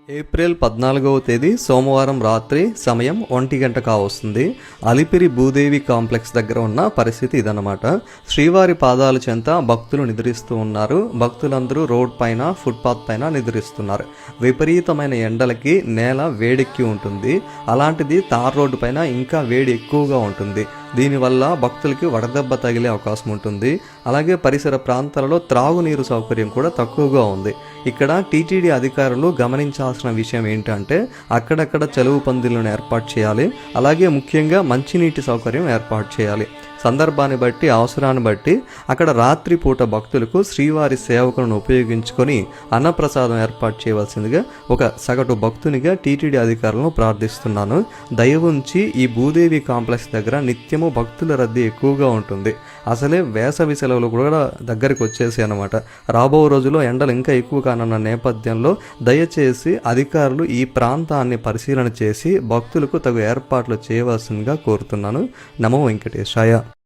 April 14వ తేదీ సోమవారం రాత్రి సమయం 1 గంట కావస్తుంది. అలిపిరి భూదేవి కాంప్లెక్స్ దగ్గర ఉన్న పరిస్థితి ఇదన్నమాట. శ్రీవారి పాదాల చెంత భక్తులు నిద్రిస్తూ ఉన్నారు. భక్తులందరూ రోడ్ పైన, ఫుట్పాత్ పైన నిద్రిస్తున్నారు. విపరీతమైన ఎండలకి నేల వేడెక్కి ఉంటుంది. అలాంటిది తార్ రోడ్డు పైన ఇంకా వేడి ఎక్కువగా ఉంటుంది. దీనివల్ల భక్తులకి వడదెబ్బ తగిలే అవకాశం ఉంటుంది. అలాగే పరిసర ప్రాంతాలలో త్రాగునీరు సౌకర్యం కూడా తక్కువగా ఉంది. ఇక్కడ టీటీడీ అధికారులు గమనించాల్సిన విషయం ఏంటంటే అక్కడక్కడ చలువ పందిళ్లను ఏర్పాటు చేయాలి. అలాగే ముఖ్యంగా మంచినీటి సౌకర్యం ఏర్పాటు చేయాలి. సందర్భాన్ని బట్టి, అవసరాన్ని బట్టి అక్కడ రాత్రిపూట భక్తులకు శ్రీవారి సేవకులను ఉపయోగించుకొని అన్నప్రసాదం ఏర్పాటు చేయవలసిందిగా ఒక సగటు భక్తునిగా టీటీడీ అధికారులను ప్రార్థిస్తున్నాను. దయ ఉంచి ఈ భూదేవి కాంప్లెక్స్ దగ్గర నిత్యము భక్తుల రద్దీ ఎక్కువగా ఉంటుంది. అసలే వేసవి సెలవులు కూడా దగ్గరికి వచ్చేసి అనమాట. రాబో రోజుల్లో ఎండలు ఇంకా ఎక్కువ కానున్న నేపథ్యంలో దయచేసి అధికారులు ఈ ప్రాంతాన్ని పరిశీలన చేసి భక్తులకు తగు ఏర్పాట్లు చేయవలసిందిగా కోరుతున్నాను. నమో వెంకటేశాయ.